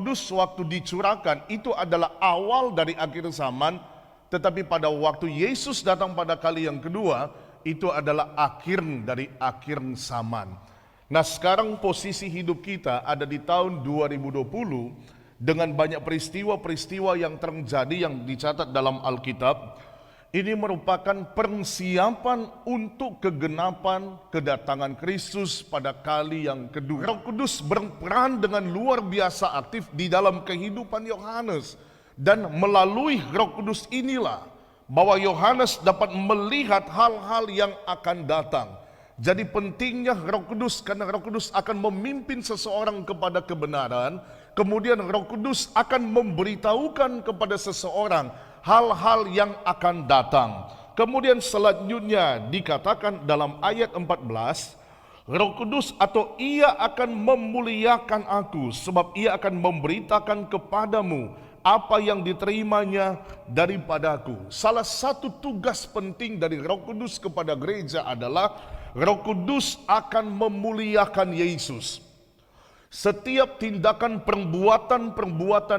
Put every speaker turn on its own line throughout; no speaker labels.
Kudus waktu dicurahkan itu adalah awal dari akhir zaman, tetapi pada waktu Yesus datang pada kali yang kedua, itu adalah akhir dari akhir zaman. Nah, sekarang posisi hidup kita ada di tahun 2020 dengan banyak peristiwa-peristiwa yang terjadi yang dicatat dalam Alkitab. Ini merupakan persiapan untuk kegenapan kedatangan Kristus pada kali yang kedua. Roh Kudus berperan dengan luar biasa aktif di dalam kehidupan Yohanes. Dan melalui Roh Kudus inilah bahwa Yohanes dapat melihat hal-hal yang akan datang. Jadi pentingnya Roh Kudus, karena Roh Kudus akan memimpin seseorang kepada kebenaran. Kemudian Roh Kudus akan memberitahukan kepada seseorang hal-hal yang akan datang. Kemudian selanjutnya dikatakan dalam ayat 14, Roh Kudus atau ia akan memuliakan aku, sebab ia akan memberitakan kepadamu apa yang diterimanya daripadaku. Salah satu tugas penting dari Roh Kudus kepada gereja adalah Roh Kudus akan memuliakan Yesus. Setiap tindakan perbuatan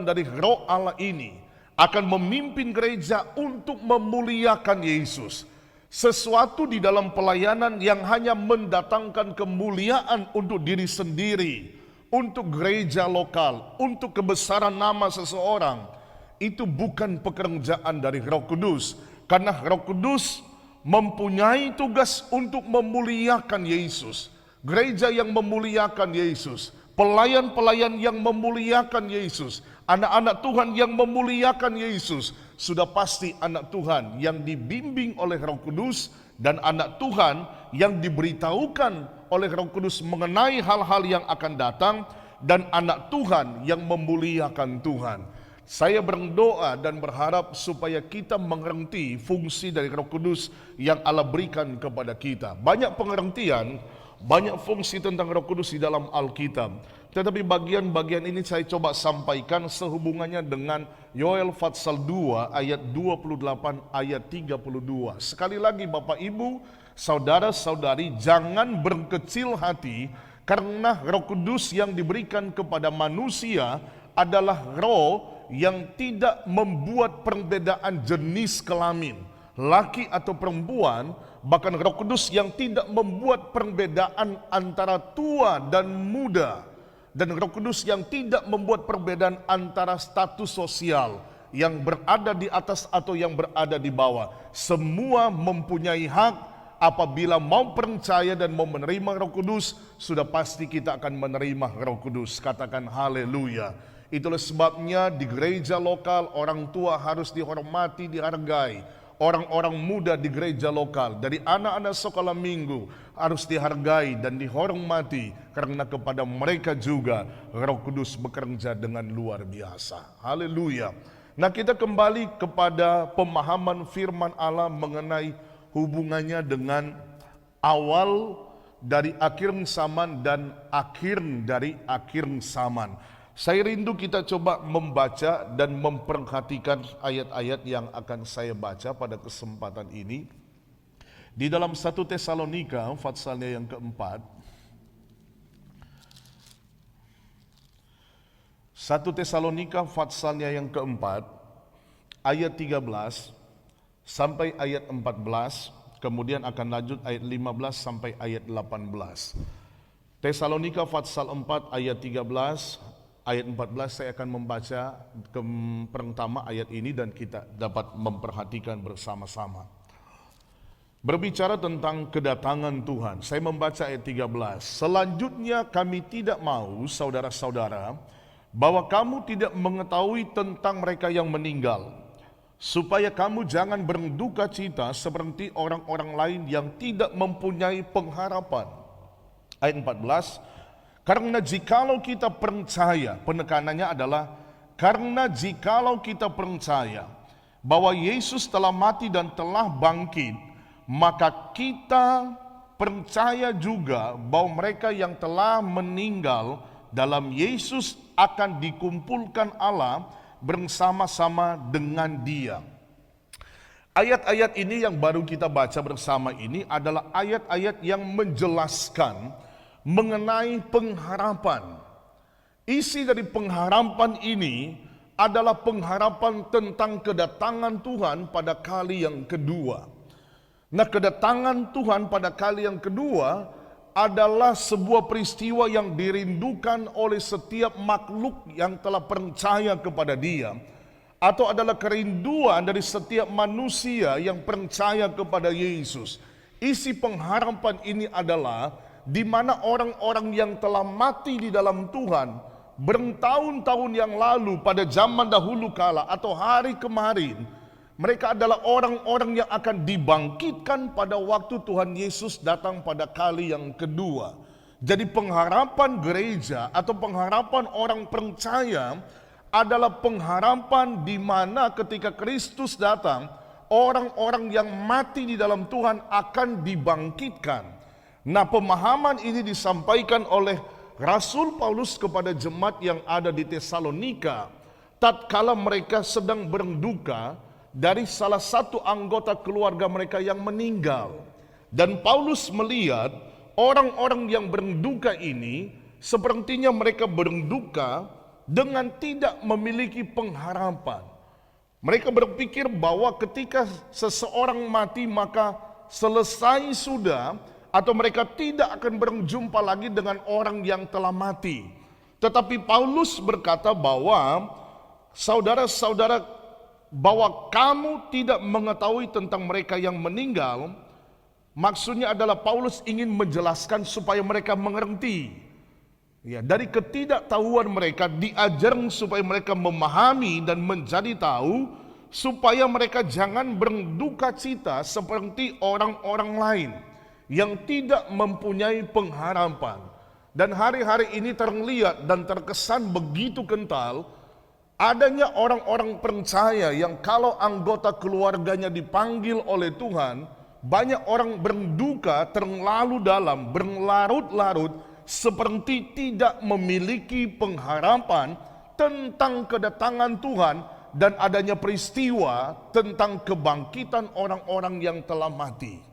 dari Roh Allah ini akan memimpin gereja untuk memuliakan Yesus. Sesuatu di dalam pelayanan yang hanya mendatangkan kemuliaan untuk diri sendiri, untuk gereja lokal, untuk kebesaran nama seseorang, itu bukan pekerjaan dari Roh Kudus. Karena Roh Kudus mempunyai tugas untuk memuliakan Yesus. Gereja yang memuliakan Yesus, pelayan-pelayan yang memuliakan Yesus, anak-anak Tuhan yang memuliakan Yesus, sudah pasti anak Tuhan yang dibimbing oleh Roh Kudus dan anak Tuhan yang diberitahukan oleh Roh Kudus mengenai hal-hal yang akan datang, dan anak Tuhan yang memuliakan Tuhan. Saya berdoa dan berharap supaya kita mengerti fungsi dari Roh Kudus yang Allah berikan kepada kita. Banyak pengertian, banyak fungsi tentang Roh Kudus di dalam Alkitab. Tetapi bagian-bagian ini saya coba sampaikan sehubungannya dengan Yoel pasal 2 ayat 28 ayat 32. Sekali lagi Bapak Ibu, saudara-saudari, jangan berkecil hati karena Roh Kudus yang diberikan kepada manusia adalah roh yang tidak membuat perbedaan jenis kelamin, laki atau perempuan. Bahkan Roh Kudus yang tidak membuat perbedaan antara tua dan muda. Dan Roh Kudus yang tidak membuat perbedaan antara status sosial, yang berada di atas atau yang berada di bawah. Semua mempunyai hak. Apabila mau percaya dan mau menerima Roh Kudus, sudah pasti kita akan menerima Roh Kudus. Katakan haleluya. Itulah sebabnya di gereja lokal orang tua harus dihormati, dihargai. Orang-orang muda di gereja lokal, dari anak-anak sekolah minggu, harus dihargai dan dihormati, karena kepada mereka juga Roh Kudus bekerja dengan luar biasa. Haleluya. Nah, kita kembali kepada pemahaman firman Allah mengenai hubungannya dengan awal dari akhir zaman dan akhir dari akhir zaman. Saya rindu kita coba membaca dan memperhatikan ayat-ayat yang akan saya baca pada kesempatan ini. Di dalam 1 Tesalonika pasalnya yang keempat. 1 Tesalonika pasalnya yang keempat, ayat 13 sampai ayat 14, kemudian akan lanjut ayat 15 sampai ayat 18. Tesalonika pasal 4 ayat 13, ayat 14 saya akan membaca pertama ayat ini dan kita dapat memperhatikan bersama-sama. Berbicara tentang kedatangan Tuhan, saya membaca ayat 13. Selanjutnya kami tidak mau, saudara-saudara, bahwa kamu tidak mengetahui tentang mereka yang meninggal, supaya kamu jangan berduka cita seperti orang-orang lain yang tidak mempunyai pengharapan. Ayat 14, karena jikalau kita percaya, penekanannya adalah karena jikalau kita percaya bahwa Yesus telah mati dan telah bangkit, maka kita percaya juga bahwa mereka yang telah meninggal dalam Yesus akan dikumpulkan Allah bersama-sama dengan Dia. Ayat-ayat ini yang baru kita baca bersama ini adalah ayat-ayat yang menjelaskan mengenai pengharapan. Isi dari pengharapan ini adalah pengharapan tentang kedatangan Tuhan pada kali yang kedua. Nah, kedatangan Tuhan pada kali yang kedua adalah sebuah peristiwa yang dirindukan oleh setiap makhluk yang telah percaya kepada Dia, atau adalah kerinduan dari setiap manusia yang percaya kepada Yesus. Isi pengharapan ini adalah di mana orang-orang yang telah mati di dalam Tuhan bertahun-tahun yang lalu pada zaman dahulu kala atau hari kemarin, mereka adalah orang-orang yang akan dibangkitkan pada waktu Tuhan Yesus datang pada kali yang kedua. Jadi pengharapan gereja atau pengharapan orang percaya adalah pengharapan di mana ketika Kristus datang, orang-orang yang mati di dalam Tuhan akan dibangkitkan. Nah, pemahaman ini disampaikan oleh Rasul Paulus kepada jemaat yang ada di Tesalonika tatkala mereka sedang berduka dari salah satu anggota keluarga mereka yang meninggal. Dan Paulus melihat orang-orang yang berduka ini sepertinya mereka berduka dengan tidak memiliki pengharapan. Mereka berpikir bahwa ketika seseorang mati maka selesai sudah, atau mereka tidak akan berjumpa lagi dengan orang yang telah mati. Tetapi Paulus berkata bahwa saudara-saudara, bahwa kamu tidak mengetahui tentang mereka yang meninggal. Maksudnya adalah Paulus ingin menjelaskan supaya mereka mengerti. Ya, dari ketidaktahuan mereka diajar supaya mereka memahami dan menjadi tahu, supaya mereka jangan berduka cita seperti orang-orang lain yang tidak mempunyai pengharapan. Dan hari-hari ini terlihat dan terkesan begitu kental adanya orang-orang percaya yang kalau anggota keluarganya dipanggil oleh Tuhan, banyak orang berduka terlalu dalam, berlarut-larut, seperti tidak memiliki pengharapan tentang kedatangan Tuhan dan adanya peristiwa tentang kebangkitan orang-orang yang telah mati.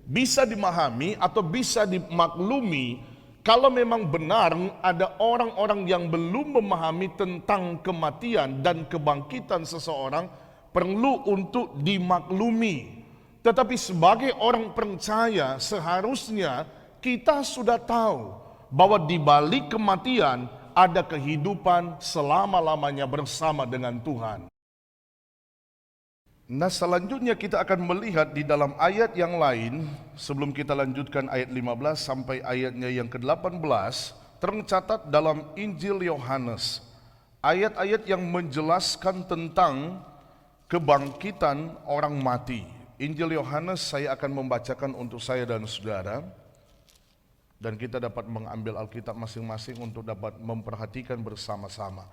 Bisa dimahami atau bisa dimaklumi kalau memang benar ada orang-orang yang belum memahami tentang kematian dan kebangkitan seseorang, perlu untuk dimaklumi. Tetapi sebagai orang percaya seharusnya kita sudah tahu bahwa di balik kematian ada kehidupan selama-lamanya bersama dengan Tuhan. Nah, selanjutnya kita akan melihat di dalam ayat yang lain, sebelum kita lanjutkan ayat 15 sampai ayatnya yang ke-18, tercatat dalam Injil Yohanes, ayat-ayat yang menjelaskan tentang kebangkitan orang mati. Injil Yohanes saya akan membacakan untuk saya dan saudara, dan kita dapat mengambil Alkitab masing-masing untuk dapat memperhatikan bersama-sama.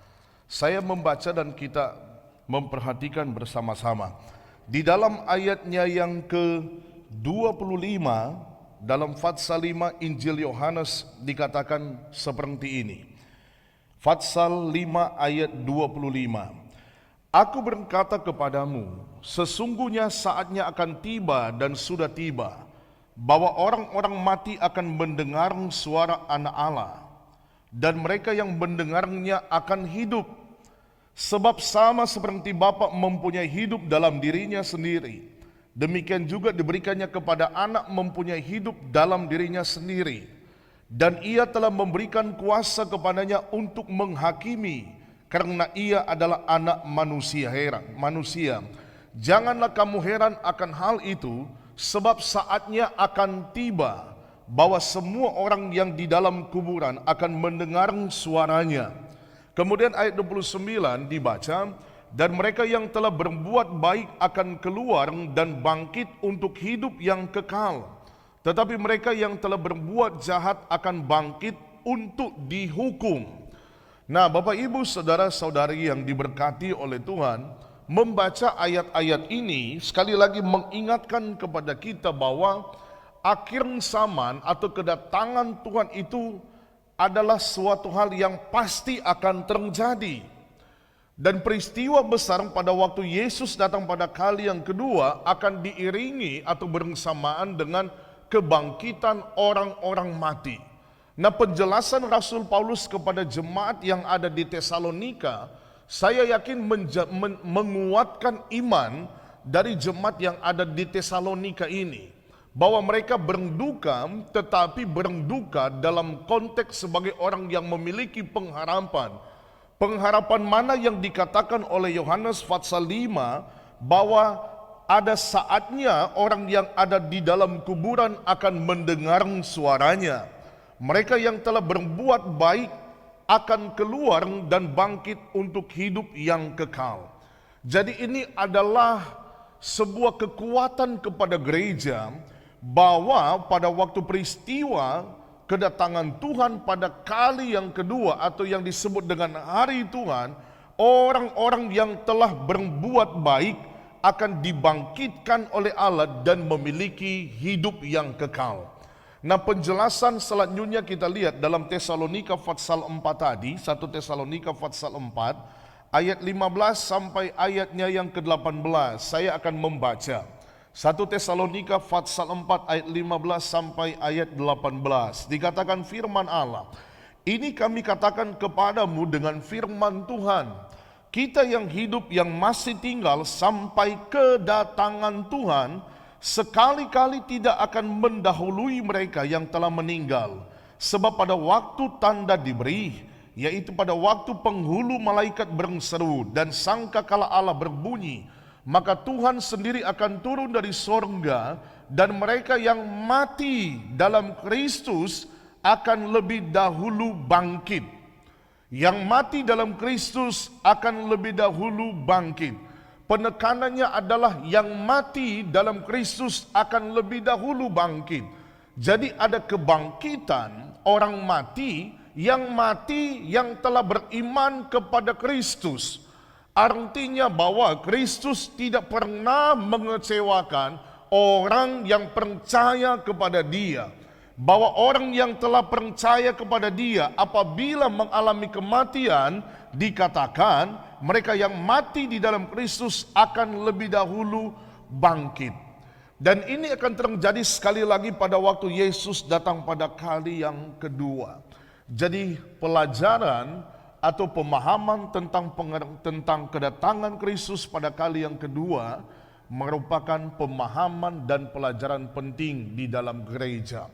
Saya membaca dan kita memperhatikan bersama-sama. Di dalam ayatnya yang ke-25 dalam Fatsal 5 Injil Yohanes dikatakan seperti ini. Fatsal 5 ayat 25. Aku berkata kepadamu, sesungguhnya saatnya akan tiba dan sudah tiba, bahwa orang-orang mati akan mendengar suara Anak Allah, dan mereka yang mendengarnya akan hidup. Sebab sama seperti Bapa mempunyai hidup dalam dirinya sendiri, demikian juga diberikannya kepada Anak mempunyai hidup dalam dirinya sendiri. Dan ia telah memberikan kuasa kepadanya untuk menghakimi, karena ia adalah Anak manusia. Janganlah kamu heran akan hal itu, sebab saatnya akan tiba bahwa semua orang yang di dalam kuburan akan mendengar suaranya. Kemudian ayat 29 dibaca, dan mereka yang telah berbuat baik akan keluar dan bangkit untuk hidup yang kekal. Tetapi mereka yang telah berbuat jahat akan bangkit untuk dihukum. Nah, Bapak Ibu saudara-saudari yang diberkati oleh Tuhan, membaca ayat-ayat ini sekali lagi mengingatkan kepada kita bahwa akhir zaman atau kedatangan Tuhan itu adalah suatu hal yang pasti akan terjadi. Dan peristiwa besar pada waktu Yesus datang pada kali yang kedua akan diiringi atau bersamaan dengan kebangkitan orang-orang mati. Nah, penjelasan Rasul Paulus kepada jemaat yang ada di Tesalonika, saya yakin menguatkan iman dari jemaat yang ada di Tesalonika ini. Bahwa mereka berduka, tetapi berduka dalam konteks sebagai orang yang memiliki pengharapan. Pengharapan mana yang dikatakan oleh Yohanes pasal 5, bahwa ada saatnya orang yang ada di dalam kuburan akan mendengar suaranya. Mereka yang telah berbuat baik akan keluar dan bangkit untuk hidup yang kekal. Jadi ini adalah sebuah kekuatan kepada gereja bahwa pada waktu peristiwa kedatangan Tuhan pada kali yang kedua atau yang disebut dengan hari Tuhan, orang-orang yang telah berbuat baik akan dibangkitkan oleh Allah dan memiliki hidup yang kekal. Nah, penjelasan selanjutnya kita lihat dalam Tesalonika pasal 4 tadi, 1 Tesalonika pasal 4 ayat 15 sampai ayatnya yang ke-18. Saya akan membaca 1 Tesalonika pasal 4 ayat 15 sampai ayat 18. Dikatakan firman Allah, "Ini kami katakan kepadamu dengan firman Tuhan, kita yang hidup yang masih tinggal sampai kedatangan Tuhan, sekali-kali tidak akan mendahului mereka yang telah meninggal. Sebab pada waktu tanda diberi, yaitu pada waktu penghulu malaikat berseru dan sangkakala Allah berbunyi, maka Tuhan sendiri akan turun dari sorga dan mereka yang mati dalam Kristus akan lebih dahulu bangkit." Yang mati dalam Kristus akan lebih dahulu bangkit. Penekanannya adalah yang mati dalam Kristus akan lebih dahulu bangkit. Jadi ada kebangkitan orang mati yang telah beriman kepada Kristus. Artinya bahwa Kristus tidak pernah mengecewakan orang yang percaya kepada Dia. Bahwa orang yang telah percaya kepada Dia apabila mengalami kematian, dikatakan mereka yang mati di dalam Kristus akan lebih dahulu bangkit. Dan ini akan terjadi sekali lagi pada waktu Yesus datang pada kali yang kedua. Jadi pelajaran atau pemahaman tentang kedatangan Kristus pada kali yang kedua merupakan pemahaman dan pelajaran penting di dalam gereja.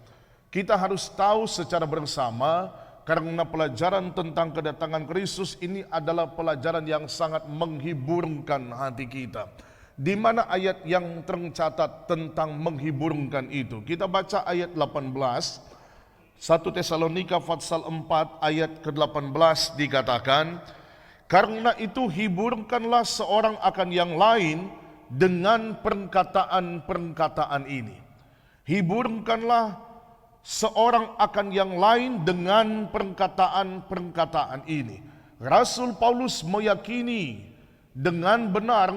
Kita harus tahu secara bersama karena pelajaran tentang kedatangan Kristus ini adalah pelajaran yang sangat menghiburkan hati kita. Di mana ayat yang tercatat tentang menghiburkan itu? Kita baca ayat 18. 1 Tesalonika pasal 4 ayat ke-18 dikatakan, "Karena itu hiburkanlah seorang akan yang lain dengan perkataan-perkataan ini." Hiburkanlah seorang akan yang lain dengan perkataan-perkataan ini. Rasul Paulus meyakini dengan benar,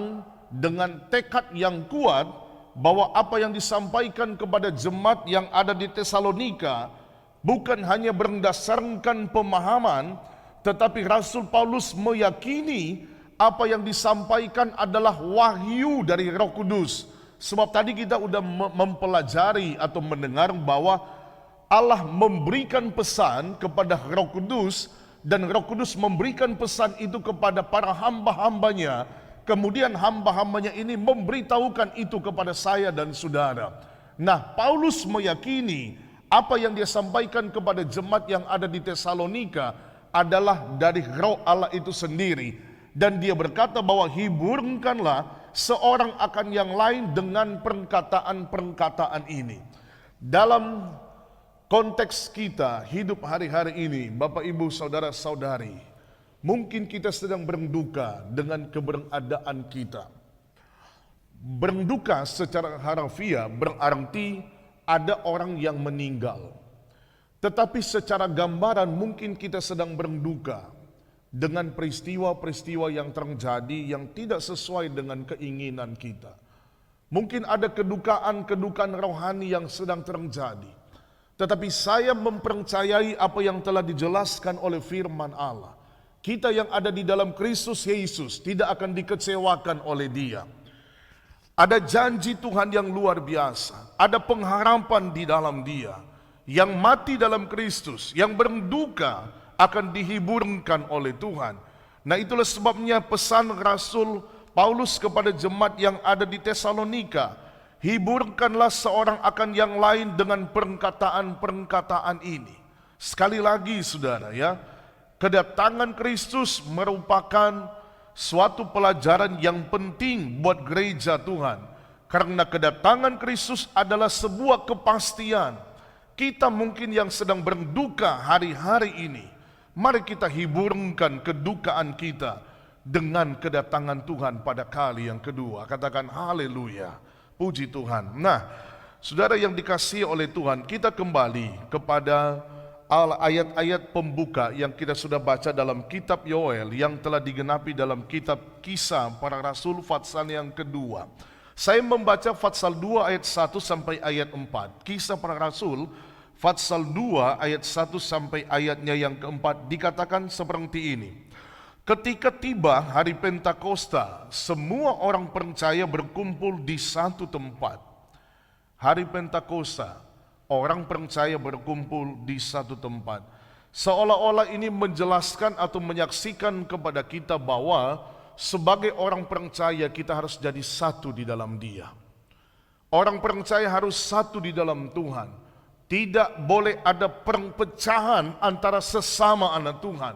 dengan tekad yang kuat, bahwa apa yang disampaikan kepada jemaat yang ada di Tesalonika bukan hanya berdasarkan pemahaman, tetapi Rasul Paulus meyakini apa yang disampaikan adalah wahyu dari Roh Kudus. Sebab tadi kita sudah mempelajari atau mendengar bahwa Allah memberikan pesan kepada Roh Kudus dan Roh Kudus memberikan pesan itu kepada para hamba-hambanya. Kemudian hamba-hambanya ini memberitahukan itu kepada saya dan saudara. Nah, Paulus meyakini apa yang dia sampaikan kepada jemaat yang ada di Tesalonika adalah dari Roh Allah itu sendiri. Dan dia berkata bahwa hiburkanlah seorang akan yang lain dengan perkataan-perkataan ini. Dalam konteks kita hidup hari-hari ini, Bapak Ibu Saudara-saudari, mungkin kita sedang berduka dengan keberadaan kita. Berduka secara harfiah berarti ada orang yang meninggal. Tetapi secara gambaran mungkin kita sedang berduka dengan peristiwa-peristiwa yang terjadi yang tidak sesuai dengan keinginan kita. Mungkin ada kedukaan-kedukaan rohani yang sedang terjadi. Tetapi saya mempercayai apa yang telah dijelaskan oleh firman Allah. Kita yang ada di dalam Kristus Yesus tidak akan dikecewakan oleh Dia. Ada janji Tuhan yang luar biasa. Ada pengharapan di dalam Dia. yang mati dalam Kristus, yang berduka akan dihiburkan oleh Tuhan. Nah, itulah sebabnya pesan Rasul Paulus kepada jemaat yang ada di Tesalonika, hiburkanlah seorang akan yang lain dengan perkataan-perkataan ini. Sekali lagi saudara ya, kedatangan Kristus merupakan suatu pelajaran yang penting buat gereja Tuhan. Karena kedatangan Kristus adalah sebuah kepastian. Kita mungkin yang sedang berduka hari-hari ini, mari kita hiburkan kedukaan kita dengan kedatangan Tuhan pada kali yang kedua. Katakan haleluya, puji Tuhan. Nah, saudara yang dikasihi oleh Tuhan, kita kembali kepada ayat-ayat pembuka yang kita sudah baca dalam kitab Yoel yang telah digenapi dalam kitab Kisah Para Rasul pasal yang kedua. Saya membaca pasal 2 ayat 1 sampai ayat 4. Kisah Para Rasul pasal 2 ayat 1 sampai ayatnya yang keempat dikatakan seperti ini. Ketika tiba hari Pentakosta, semua orang percaya berkumpul di satu tempat. Hari Pentakosta, orang percaya berkumpul di satu tempat. Seolah-olah ini menjelaskan atau menyaksikan kepada kita bahwa sebagai orang percaya kita harus jadi satu di dalam Dia. Orang percaya harus satu di dalam Tuhan. Tidak boleh ada perpecahan antara sesama anak Tuhan.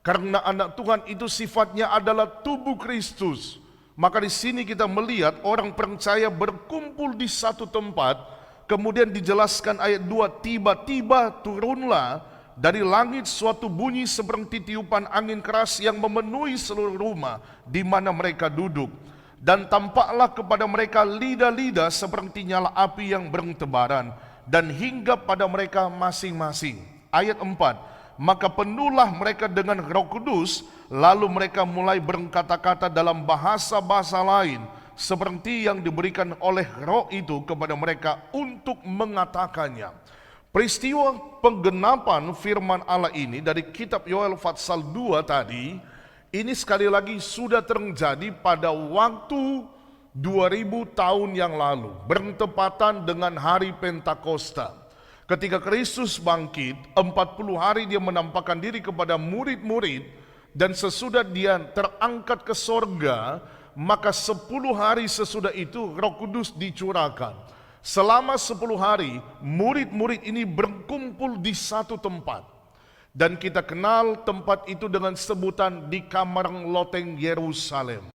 Karena anak Tuhan itu sifatnya adalah tubuh Kristus. Maka di sini kita melihat orang percaya berkumpul di satu tempat. Kemudian dijelaskan ayat 2, tiba-tiba turunlah dari langit suatu bunyi seperti tiupan angin keras yang memenuhi seluruh rumah di mana mereka duduk. Dan tampaklah kepada mereka lidah-lidah seperti nyala api yang bertebaran dan hinggap pada mereka masing-masing. Ayat 4, maka penuhlah mereka dengan Roh Kudus, lalu mereka mulai berkata-kata dalam bahasa-bahasa lain seperti yang diberikan oleh Roh itu kepada mereka untuk mengatakannya. Peristiwa penggenapan firman Allah ini dari kitab Yoel pasal 2 tadi, ini sekali lagi sudah terjadi pada waktu 2000 tahun yang lalu, bertepatan dengan hari Pentakosta. Ketika Kristus bangkit, 40 hari dia menampakkan diri kepada murid-murid, dan sesudah dia terangkat ke sorga, maka 10 hari sesudah itu Roh Kudus dicurahkan. Selama 10 hari, murid-murid ini berkumpul di satu tempat. Dan kita kenal tempat itu dengan sebutan di kamar loteng Yerusalem.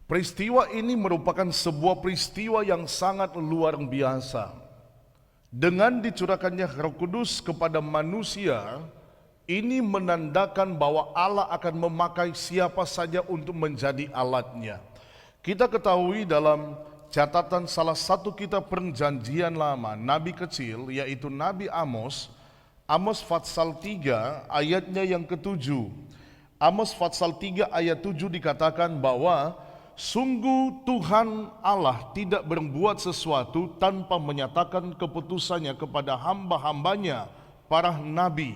Peristiwa ini merupakan sebuah peristiwa yang sangat luar biasa. Dengan dicurahkannya Roh Kudus kepada manusia, ini menandakan bahwa Allah akan memakai siapa saja untuk menjadi alatnya. Kita ketahui dalam catatan salah satu kitab Perjanjian Lama, nabi kecil, yaitu Nabi Amos, Amos pasal 3 ayatnya yang ke-7. Amos pasal 3 ayat 7 dikatakan bahwa sungguh Tuhan Allah tidak berbuat sesuatu tanpa menyatakan keputusannya kepada hamba-hambanya, para nabi.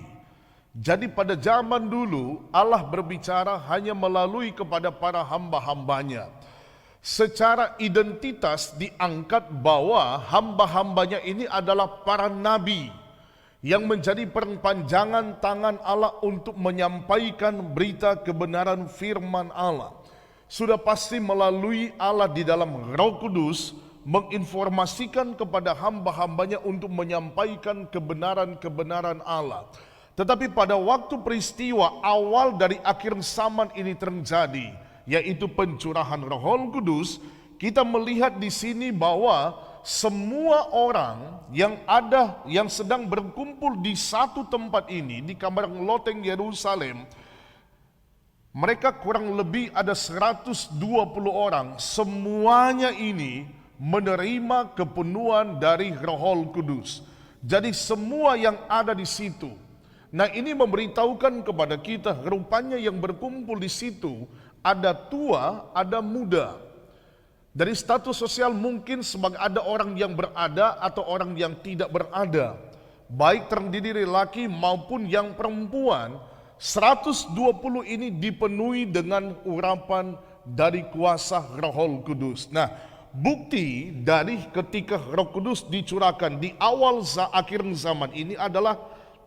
Jadi pada zaman dulu Allah berbicara hanya melalui kepada para hamba-hambanya. Secara identitas diangkat bahwa hamba-hambanya ini adalah para nabi yang menjadi perpanjangan tangan Allah untuk menyampaikan berita kebenaran firman Allah. Sudah pasti melalui Allah di dalam Roh Kudus menginformasikan kepada hamba-hambanya untuk menyampaikan kebenaran-kebenaran Allah. Tetapi pada waktu peristiwa awal dari akhir zaman ini terjadi, yaitu pencurahan Roh Kudus, kita melihat di sini bahwa semua orang yang ada, yang sedang berkumpul di satu tempat ini, di kamar loteng Yerusalem, mereka kurang lebih ada 120 orang, semuanya ini menerima kepenuhan dari Roh Kudus. Jadi semua yang ada di situ. Nah, ini memberitahukan kepada kita, rupanya yang berkumpul di situ ada tua, ada muda. Dari status sosial mungkin sebagai ada orang yang berada atau orang yang tidak berada. Baik terdiri laki maupun yang perempuan, 120 ini dipenuhi dengan urapan dari kuasa Roh Kudus. Nah, bukti dari ketika Roh Kudus dicurahkan di awal akhir zaman ini adalah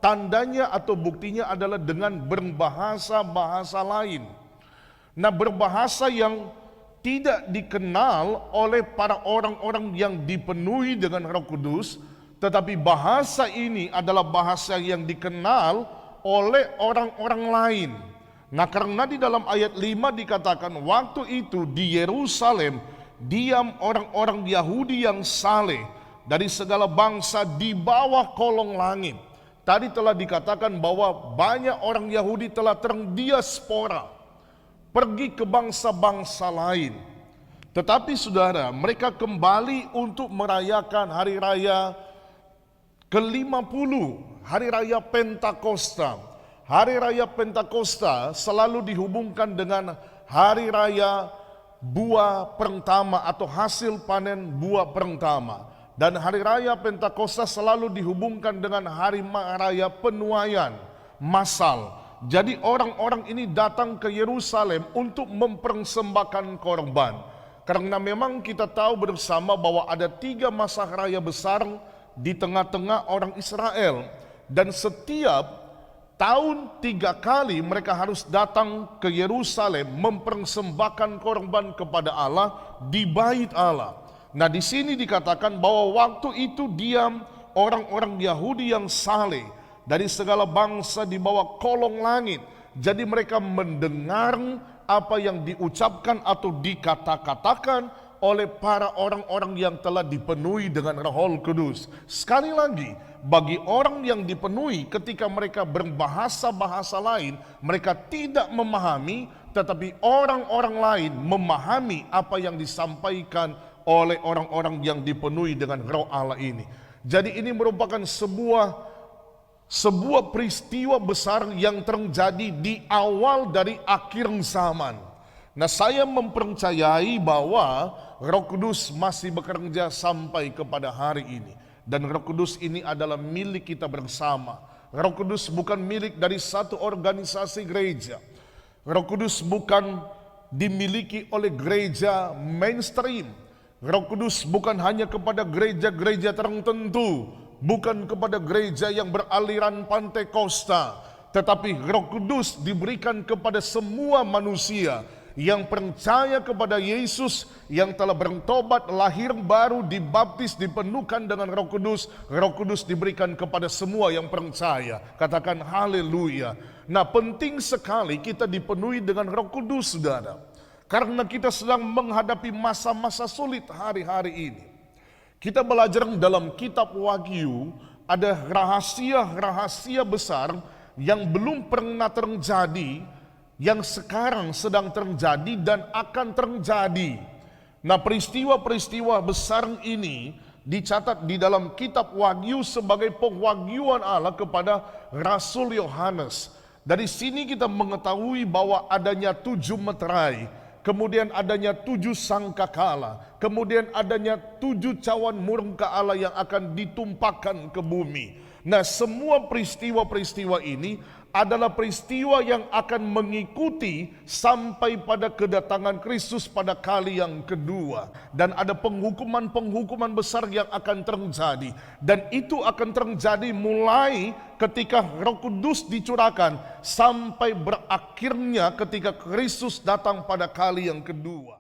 tandanya atau buktinya adalah dengan berbahasa-bahasa lain. Nah, berbahasa yang tidak dikenal oleh para orang-orang yang dipenuhi dengan Roh Kudus, tetapi bahasa ini adalah bahasa yang dikenal oleh orang-orang lain. Nah, karena di dalam ayat 5 dikatakan waktu itu di Yerusalem diam orang-orang Yahudi yang saleh dari segala bangsa di bawah kolong langit. Tadi telah dikatakan bahwa banyak orang Yahudi telah terdiaspora, pergi ke bangsa-bangsa lain. Tetapi saudara, mereka kembali untuk merayakan hari raya ke-50, hari raya Pentakosta. Hari raya Pentakosta selalu dihubungkan dengan hari raya buah pertama atau hasil panen buah pertama. Dan hari raya Pentakosta selalu dihubungkan dengan hari raya penuaian massal. Jadi orang-orang ini datang ke Yerusalem untuk mempersembahkan korban. Karena memang kita tahu bersama bahwa ada 3 masa raya besar di tengah-tengah orang Israel. Dan setiap tahun 3 kali mereka harus datang ke Yerusalem mempersembahkan korban kepada Allah di bait Allah. Nah, di sini dikatakan bahwa waktu itu diam orang-orang Yahudi yang saleh dari segala bangsa di bawah kolong langit. Jadi mereka mendengar apa yang diucapkan atau dikata-katakan oleh para orang-orang yang telah dipenuhi dengan Roh Kudus. Sekali lagi, bagi orang yang dipenuhi ketika mereka berbahasa-bahasa lain, mereka tidak memahami, tetapi orang-orang lain memahami apa yang disampaikan oleh orang-orang yang dipenuhi dengan Roh Allah ini. Jadi ini merupakan sebuah peristiwa besar yang terjadi di awal dari akhir zaman. Nah, saya mempercayai bahwa Roh Kudus masih bekerja sampai kepada hari ini. Dan Roh Kudus ini adalah milik kita bersama. Roh Kudus bukan milik dari satu organisasi gereja. Roh Kudus bukan dimiliki oleh gereja mainstream. Roh Kudus bukan hanya kepada gereja-gereja tertentu. Bukan kepada gereja yang beraliran Pentakosta. Tetapi Roh Kudus diberikan kepada semua manusia yang percaya kepada Yesus, yang telah bertobat, lahir baru, dibaptis, dipenuhkan dengan Roh Kudus. Roh Kudus diberikan kepada semua yang percaya. Katakan haleluya. Nah, penting sekali kita dipenuhi dengan Roh Kudus, saudara. Karena kita sedang menghadapi masa-masa sulit hari-hari ini. Kita belajar dalam kitab Wahyu, ada rahasia-rahasia besar yang belum pernah terjadi, yang sekarang sedang terjadi dan akan terjadi. Nah, peristiwa-peristiwa besar ini dicatat di dalam kitab Wahyu sebagai pewahyuan Allah kepada Rasul Yohanes. Dari sini kita mengetahui bahwa adanya 7 meterai, kemudian adanya 7 sangkakala, kemudian adanya 7 cawan murka Allah yang akan ditumpahkan ke bumi. Nah, semua peristiwa-peristiwa ini adalah peristiwa yang akan mengikuti sampai pada kedatangan Kristus pada kali yang kedua. Dan ada penghukuman-penghukuman besar yang akan terjadi. Dan itu akan terjadi mulai ketika Roh Kudus dicurahkan sampai berakhirnya ketika Kristus datang pada kali yang kedua.